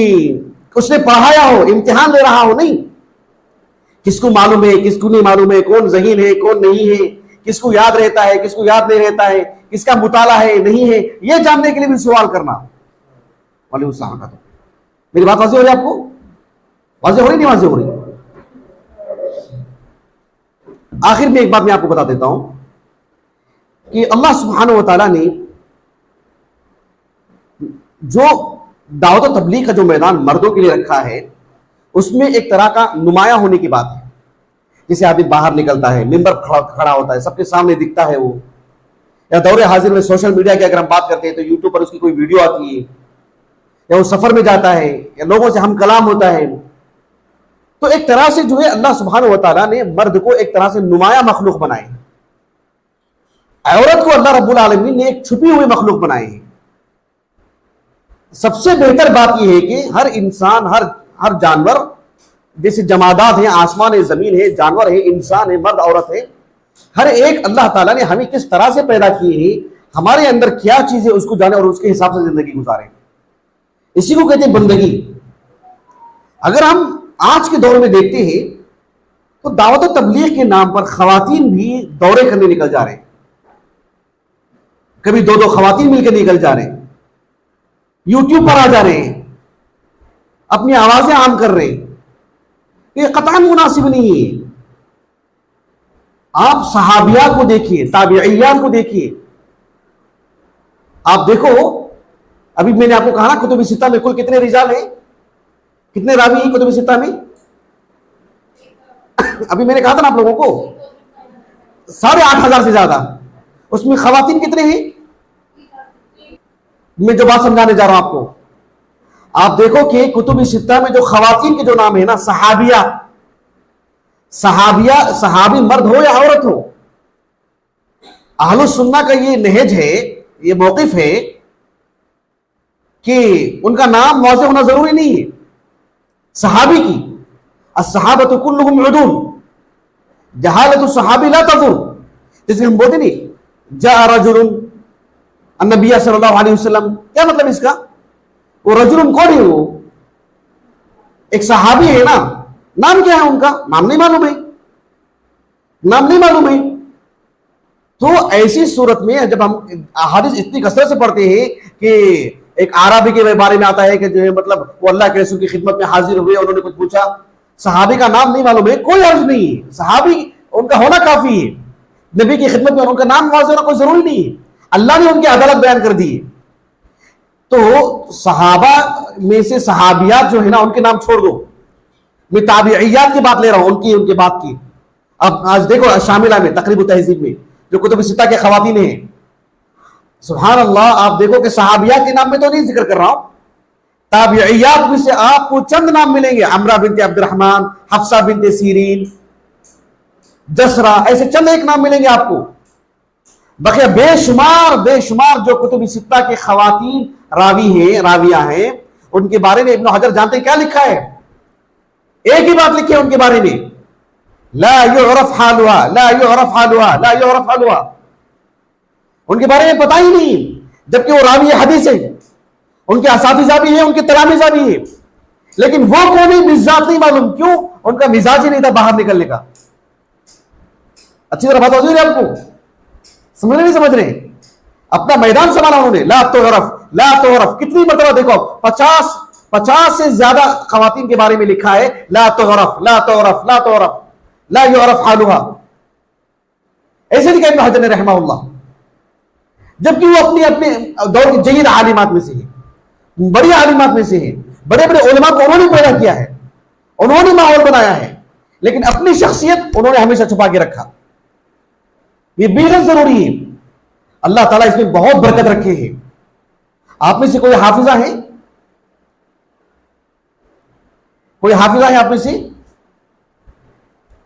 اس نے پڑھایا ہو، امتحان لے رہا ہو، نہیں. کس کو معلوم ہے کس کو نہیں معلوم ہے، کون ذہین ہے کون نہیں ہے، کس کو یاد رہتا ہے کس کو یاد نہیں رہتا ہے، کس کا مطالعہ ہے نہیں ہے، یہ جاننے کے لیے بھی سوال کرنا۔ وعلیکم السلام۔ میری بات واضح ہو رہی ہے آپ کو؟ واضح ہو رہی نہیں واضح ہو رہی؟ آخر میں ایک بات میں آپ کو بتا دیتا ہوں کہ اللہ سبحانہ و تعالیٰ نے جو دعوت و تبلیغ کا جو میدان مردوں کے لیے رکھا ہے، اس میں ایک طرح کا نمایاں ہونے کی بات ہے۔ جسے آدمی باہر نکلتا ہے، ممبر کھڑا ہوتا ہے، سب کے سامنے دکھتا ہے وہ، یا دور حاضر میں سوشل میڈیا کی اگر ہم بات کرتے ہیں تو یوٹیوب پر اس کی کوئی ویڈیو آتی ہے، یا وہ سفر میں جاتا ہے، یا لوگوں سے ہم کلام ہوتا ہے۔ تو ایک طرح سے جو ہے اللہ سبحانہ و تعالیٰ نے مرد کو ایک طرح سے نمایاں مخلوق بنائے ہیں، عورت کو اللہ رب العالمین نے ایک چھپی ہوئی مخلوق بنائے ہیں۔ سب سے بہتر بات یہ ہے کہ ہر انسان، ہر جانور، جیسے جمادات ہیں، آسمان ہے، زمین ہے، جانور ہے، انسان ہے، مرد عورت ہے، ہر ایک اللہ تعالیٰ نے ہمیں کس طرح سے پیدا کیے ہیں، ہمارے اندر کیا چیز ہے اس کو جانے اور اس کے حساب سے زندگی گزاریں۔ اسی کو کہتے ہیں بندگی۔ اگر ہم آج کے دور میں دیکھتے ہیں تو دعوت و تبلیغ کے نام پر خواتین بھی دورے کرنے نکل جا رہے ہیں، کبھی دو خواتین مل کے نکل جا رہے ہیں، یوٹیوب پر آ جا رہے ہیں، اپنی آوازیں عام کر رہے ہیں۔ یہ قطعاً مناسب نہیں ہے۔ آپ صحابیات کو دیکھیے، تابعیات کو دیکھیے، آپ دیکھو، ابھی میں نے آپ کو کہا نا کتب ستہ میں کل کتنے رجال ہیں، کتنے راوی ہیں کتب ستہ میں؟ ابھی میں نے کہا تھا نا آپ لوگوں کو 8,500 سے زیادہ۔ اس میں خواتین کتنے ہیں؟ میں جو بات سمجھانے جا رہا ہوں آپ کو، آپ دیکھو کہ کتب ستہ میں جو خواتین کے جو نام ہے نا، صحابی مرد ہو یا عورت ہو، اہل السنہ کا یہ نہج ہے، یہ موقف ہے کہ ان کا نام واضح ہونا ضروری نہیں ہے۔ صحابی کی الصحابۃ کلہم عدول، جہالت الصحابی لا تضر، جیسے ہم بولتے نہیں جاء رجل النبی صلی اللہ علیہ وسلم، کیا مطلب اس کا؟ وہ رجل کون ہے؟ وہ ایک صحابی ہے نا، نام کیا ہے ان کا؟ نام نہیں معلوم ہے، نام نہیں معلوم ہے۔ تو ایسی صورت میں جب ہم احادیث اتنی کثرت سے پڑھتے ہیں کہ ایک عربی کے بارے میں آتا ہے کہ جو ہے مطلب وہ اللہ کے رسول کی خدمت میں حاضر ہوئے، انہوں نے کچھ پوچھا، صحابی کا نام نہیں معلوم ہے، کوئی عرض نہیں ہے، صحابی ان کا ہونا کافی ہے، نبی کی خدمت میں ان کا نام واضح ہونا کوئی ضروری نہیں ہے، اللہ نے ان کی عدالت بیان کر دی ہے۔ تو صحابہ میں سے صحابیات جو ہے نا ان کے نام چھوڑ دو، میں تابعیات کی بات لے رہا ہوں، ان کے بات کی۔ اب آج دیکھو شاملہ میں تقریب التہذیب میں جو کتب ستہ کے خواتین ہیں، سبحان اللہ، آپ دیکھو کہ صحابیات کے نام میں تو نہیں ذکر کر رہا ہوں، تابعیات میں سے آپ کو چند نام ملیں گے، عمرہ بنت عبد الرحمن، حفصہ بنت سیرین، جسرہ، ایسے چند ایک نام ملیں گے آپ کو۔ بقیہ بے شمار جو کتب ستہ کے خواتین راوی ہیں، راویہ ہیں، ان کے بارے میں ابن حجر جانتے ہیں کیا لکھا ہے؟ ایک ہی بات لکھی ہے ان کے بارے میں، لا يعرف حالها لا يعرف حالها لا يعرف حالها، ان کے بارے میں پتہ ہی نہیں، جبکہ وہ راوی حدیث ہے، ان کے اساتذہ بھی ہیں، ان کے تلامذہ بھی ہیں، لیکن وہ کون ہے بالذات نہیں معلوم۔ کیوں؟ ان کا مزاج ہی نہیں تھا باہر نکلنے کا۔ اچھی طرح بات ہوئی آپ کو؟ سمجھ نہیں سمجھ رہے؟ اپنا میدان سنبھالا انہوں نے، لا تعرف کتنی مرتبہ دیکھو، 50 سے زیادہ خواتین کے بارے میں لکھا ہے، لا تعرف لا يعرف حالها، ایسے لکھا ابن حجر نے رحمہ اللہ، جبکہ وہ اپنے دور کی جید عالمات میں سے ہیں، بڑی عالمات میں سے ہیں، بڑے علماء کو انہوں نے پیدا کیا ہے، انہوں نے ماحول بنایا ہے، لیکن اپنی شخصیت انہوں نے ہمیشہ چھپا کے رکھا۔ یہ بےحد ضروری ہے، اللہ تعالیٰ اس میں بہت برکت رکھے ہیں۔ آپ میں سے کوئی حافظہ ہے؟ کوئی حافظہ ہے آپ میں سے؟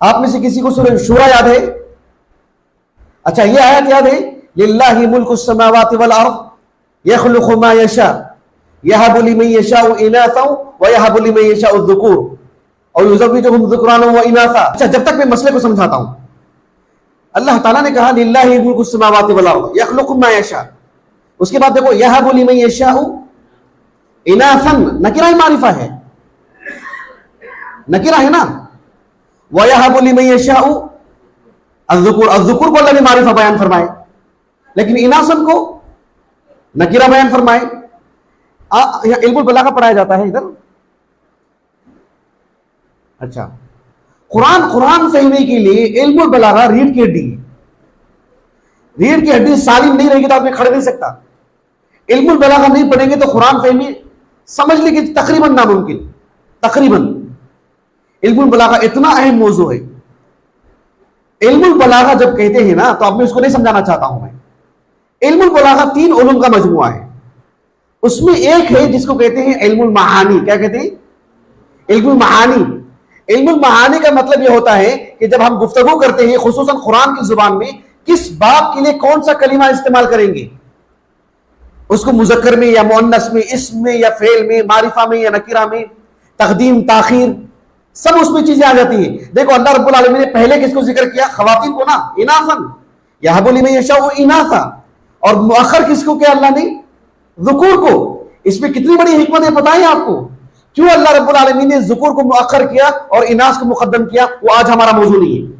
آپ میں سے کسی کو سورہ شورى یاد ہے؟ اچھا یہ آیت یاد ہے؟ للہ ملک السماوات والارض یخلق ما یشاء یہب لمن یشاء اناثا ویہب لمن یشاء الذکور اور یزوجہم ذکرانا واناثا۔ اچھا جب تک میں مسئلے کو سمجھاتا ہوں، اللہ تعالیٰ نے کہا للہ ملک السماوات والارض یخلق ما یشاء، اس کے بعد دیکھو یہب لمن یشاء اناثا، نکرہ معرفہ ہے، نکرہ ہے نا، وَيَهَبُ لِمَن يَشَاءُ الذُّكُورَ، الذُّكُور کو اللہ نے معرفہ بیان فرمائے، لیکن اناسن کو نکیرہ بیان فرمائے. یہاں علم البلاغہ پڑھایا جاتا ہے ادھر. اچھا، قرآن فہمنے کے لیے علم البلاغہ ریڑھ کی ہڈی ہے. ریڑھ کی ہڈی سالم نہیں رہے گی تو آدمی کھڑ نہیں سکتا. علم البلاغہ نہیں پڑھیں گے تو قرآن فہمی سمجھ لیں کہ تقریباً ناممکن. تقریباً علم البلاغہ اتنا اہم موضوع ہے. علم البلاغہ جب کہتے ہیں نا تو اب میں اس کو نہیں سمجھانا چاہتا ہوں. میں علم البلاغہ 3 علوم کا مجموعہ ہے. اس میں ایک ہے جس کو کہتے ہیں علم المعانی. کیا کہتے ہیں؟ علم المعانی. علم المعانی کا مطلب یہ ہوتا ہے کہ جب ہم گفتگو کرتے ہیں خصوصاً قرآن کی زبان میں کس باب کے لیے کون سا کلمہ استعمال کریں گے، اس کو مذکر میں یا مؤنث میں، اسم میں یا فعل میں، معرفہ میں یا نکرہ میں، تقدیم تاخیر، سب اس میں چیزیں آ جاتی ہیں. دیکھو اللہ رب العالمین نے پہلے کس کو ذکر کیا؟ خواتین کو نا، اناثن، یہب لمن یشاء اناثا. اور مؤخر کس کو کیا اللہ نے؟ ذکور کو. اس میں کتنی بڑی حکمت ہے پتہ ہے آپ کو؟ کیوں اللہ رب العالمین نے ذکور کو مؤخر کیا اور اناث کو مقدم کیا؟ وہ آج ہمارا موضوع نہیں ہے.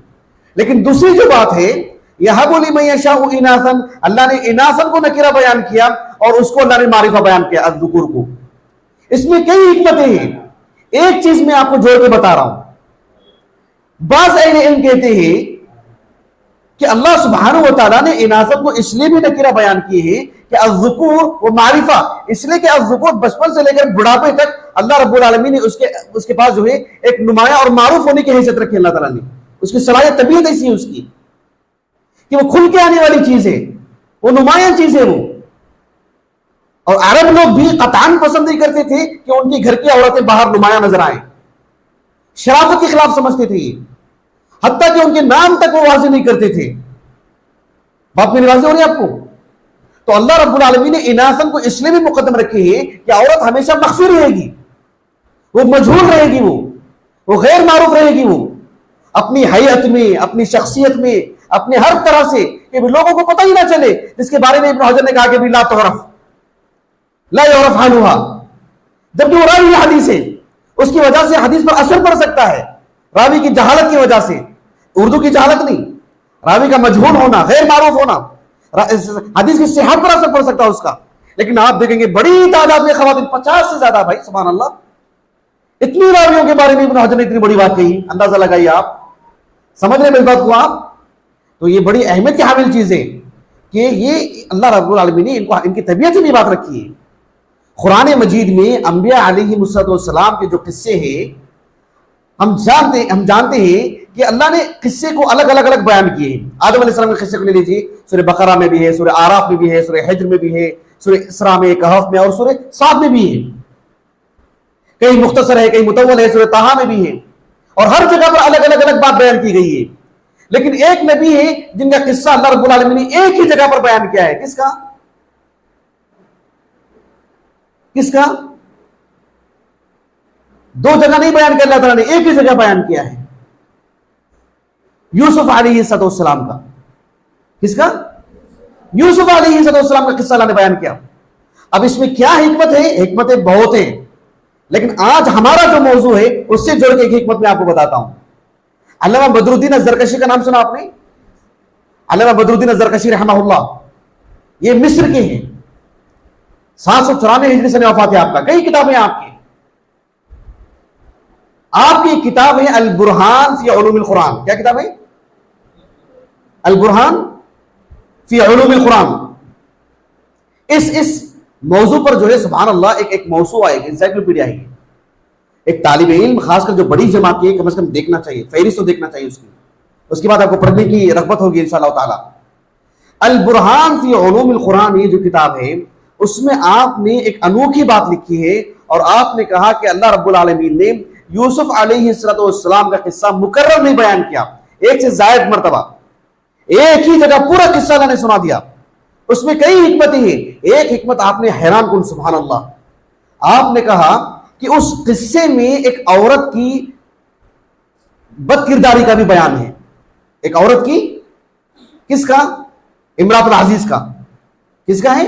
لیکن دوسری جو بات ہے یہب لمن یشاء اناثا، اللہ نے اناثن کو نکرہ بیان کیا اور اس کو اللہ نے معرفہ بیان کیا الذکور کو. اس میں کئی حکمتیں ہیں. ایک چیز میں آپ کو جوڑ کے بتا رہا ہوں. بعض اہل علم کہتے ہیں کہ اللہ سبحانہ و تعالیٰ نے اناثت کو اس لیے بھی نکرہ بیان کی ہے کہ الذکور وہ معرفہ، اس لیے کہ الذکور بچپن سے لے کر بڑھاپے تک اللہ رب العالمین نے اس کے پاس جو ہے ایک نمایاں اور معروف ہونے کی حیثیت رکھی. اللہ تعالیٰ نے اس کی صلاحیت، طبیعت ایسی ہے اس کی کہ وہ کھل کے آنے والی چیز ہے، وہ نمایاں چیز ہے وہ. اور عرب لوگ بھی قطعاً پسند نہیں کرتے تھے کہ ان کی گھر کی عورتیں باہر نمایاں نظر آئیں. شرافت کے خلاف سمجھتے تھے یہ، حتیٰ کہ ان کے نام تک وہ واضح نہیں کرتے تھے. بات میری واضح ہو رہی ہے آپ کو؟ تو اللہ رب العالمین نے اناثن کو اس لیے بھی مقدم رکھی ہے کہ عورت ہمیشہ مخفی رہے گی، وہ مجہول رہے گی، وہ غیر معروف رہے گی، وہ اپنی حیت میں، اپنی شخصیت میں، اپنے ہر طرح سے کہ لوگوں کو پتہ ہی نہ چلے، جس کے بارے میں ابن حجر نے کہا کہ لا تعرف لا يعرف عنها. جبکہ وہ راوی حدیث ہے، اس کی وجہ سے حدیث پر اثر پڑ سکتا ہے، راوی کی جہالت کی وجہ سے. اردو کی جہالت نہیں، راوی کا مجہول ہونا، غیر معروف ہونا، حدیث کی صحت پر اثر پڑ سکتا ہے اس کا. لیکن آپ دیکھیں گے بڑی تعداد میں خواتین، 50 سے زیادہ، بھائی سبحان اللہ، اتنی راویوں کے بارے میں ابن حجر نے اتنی بڑی بات کہی. اندازہ لگائیے آپ، سمجھ رہے ہیں اس بات کو آپ؟ تو یہ بڑی اہمیت کی حامل چیز ہے کہ یہ اللہ رب العالمین نے ان کی طبیعت ہی بات رکھی ہے. قرآن مجید میں انبیاء علیہ السلام کے جو قصے ہیں ہم جانتے ہیں کہ اللہ نے قصے کو الگ الگ بیان کیے ہیں. آدم علیہ السلام کے قصے کو لے لیجیے، سورہ بقرہ میں بھی ہے، سورہ آراف میں بھی ہے، سورہ حجر میں بھی ہے، سورہ اسراء میں، کہف میں اور سورہ صاد میں بھی ہے. کئی مختصر ہے، کئی مطول ہے، سورہ طٰہٰ میں بھی ہے، اور ہر جگہ پر الگ الگ بات بیان کی گئی ہے. لیکن ایک نبی ہے جن کا قصہ اللہ رب العالمین نے ایک ہی جگہ پر بیان کیا ہے. کس کا؟ کس کا؟ 2 جگہ نہیں بیان کیا اللہ تعالیٰ نے، ایک ہی جگہ بیان کیا ہے. یوسف علیہ السلام کا. کس کا؟ یوسف علیہ السلام کا قصہ اللہ نے بیان کیا. اب اس میں کیا حکمت ہے؟ حکمتیں بہت ہیں، لیکن آج ہمارا جو موضوع ہے اس سے جوڑ کے ایک حکمت میں آپ کو بتاتا ہوں. علامہ بدر الدین الزرکشی کا نام سنا آپ نے؟ علامہ بدر الدین الزرکشی رحمہ اللہ، یہ مصر کے ہیں. 794 ہجری سے وفات ہے آپ کا. کئی کتابیں آپ کی کتاب ہے البرہان فی علوم القرآن. کیا کتاب ہے؟ البرہان فی علوم القرآن. اس موضوع پر جو ہے سبحان اللہ ایک موضوع ہے، ایک انسائکلوپیڈیا ہے. ایک طالب علم خاص کر جو بڑی جماعت کی کم از کم دیکھنا چاہیے، فہرست تو دیکھنا چاہیے اس کے بعد آپ کو پڑھنے کی رغبت ہوگی انشاءاللہ تعالی. البرہان فی علوم القرآن یہ جو کتاب ہے اس میں آپ نے ایک انوکھی بات لکھی ہے، اور آپ نے کہا کہ اللہ رب العالمین نے یوسف علیہ السلام کا قصہ مکرر نہیں بیان کیا، ایک سے زائد مرتبہ ایک ہی جگہ پورا قصہ اللہ نے سنا دیا. اس میں کئی حکمتیں ہیں. ایک حکمت آپ نے حیران کن، سبحان اللہ، آپ نے کہا کہ اس قصے میں ایک عورت کی بد کرداری کا بھی بیان ہے. ایک عورت کی، کس کا؟ امراۃ العزیز کا. کس کا ہے؟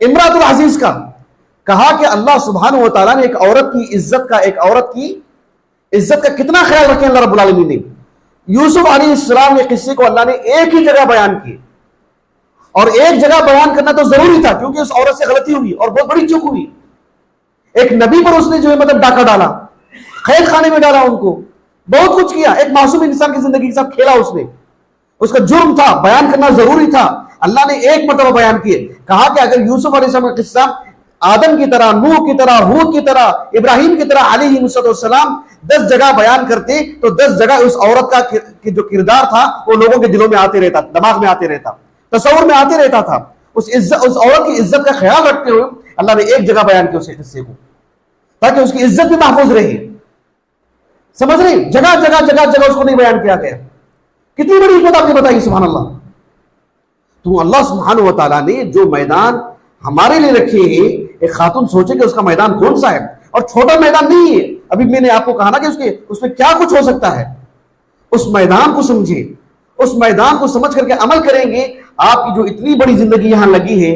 امراۃ العزیز کا. کہا کہ اللہ سبحانہ و تعالیٰ نے ایک عورت کی عزت کا، ایک عورت کی عزت کا کتنا خیال رکھیں اللہ رب العالمین نے. یوسف علیہ السلام کے قصے کو اللہ نے ایک ہی جگہ بیان کی, اور ایک جگہ بیان کرنا تو ضروری تھا کیونکہ اس عورت سے غلطی ہوئی اور بہت بڑی چوک ہوئی. ایک نبی پر اس نے جو ہے مطلب ڈاکہ ڈالا, قید خانے میں ڈالا ان کو, بہت کچھ کیا, ایک معصوم انسان کی زندگی کے ساتھ کھیلا اس نے. اس کا جرم تھا, بیان کرنا ضروری تھا. اللہ نے ایک مرتبہ بیان کیے, کہا کہ اگر یوسف علیہ السلام کا قصہ آدم کی طرح, نوح کی طرح, ہود کی طرح, ابراہیم کی طرح علیہ السلام 10 جگہ بیان کرتے تو 10 جگہ اس عورت کا جو کردار تھا وہ لوگوں کے دلوں میں آتے رہتا, دماغ میں آتے رہتا, تصور میں آتے رہتا تھا. اس عورت کی عزت کا خیال رکھتے ہوئے اللہ نے ایک جگہ بیان کیا اس قصے کو, تاکہ اس کی عزت بھی محفوظ رہے. سمجھ رہے, جگہ جگہ جگہ جگہ اس کو نہیں بیان کیا گیا. کتنی بڑی حکمت آپ نے بتائی, سبحان اللہ. تو اللہ سبحانہ و تعالیٰ نے جو میدان ہمارے لیے رکھے ہیں, ایک خاتون سوچے کہ اس کا میدان کون سا ہے, اور چھوٹا میدان نہیں ہے. ابھی میں نے آپ کو کہا نا کہ اس میں کیا کچھ ہو سکتا ہے. اس میدان کو سمجھے, اس میدان کو سمجھ کر کے عمل کریں گے. آپ کی جو اتنی بڑی زندگی یہاں لگی ہے,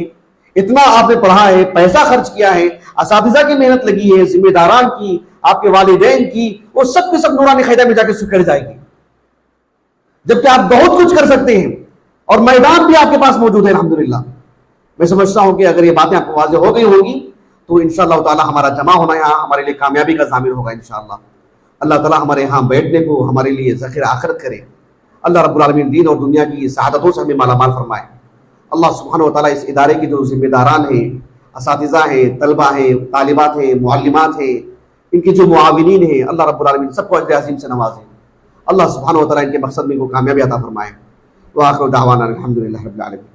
اتنا آپ نے پڑھا ہے, پیسہ خرچ کیا ہے, اساتذہ کی محنت لگی ہے, ذمہ داران کی, آپ کے والدین کی, وہ سب کے سب نورانی قاعدہ میں جا کے سکڑ جائے گی. جبکہ آپ بہت کچھ کر سکتے ہیں اور میدان بھی آپ کے پاس موجود ہے الحمدللہ. میں سمجھتا ہوں کہ اگر یہ باتیں آپ کو واضح ہو گئی ہوں گی تو انشاءاللہ تعالی ہمارا جمع ہونا یہاں ہمارے لیے کامیابی کا ضامن ہوگا انشاءاللہ. اللہ تعالی ہمارے یہاں بیٹھنے کو ہمارے لیے ذخیرہ آخرت کرے. اللہ رب العالمین دین اور دنیا کی سعادتوں سے ہمیں مالا مال فرمائے. اللہ سبحانہ و تعالی اس ادارے کے جو ذمہ داران ہیں, اساتذہ ہیں, طلبہ ہیں, طالبات ہیں, معلمات ہیں, ان کے جو معاونین ہیں, اللہ رب العالمین سب کو اجر عظیم سے نوازے. اللہ سبحانہ و تعالی ان کے مقصد میں کو کامیابی عطا فرمائے. وآخر دعوانا الحمدللہ رب العالمین.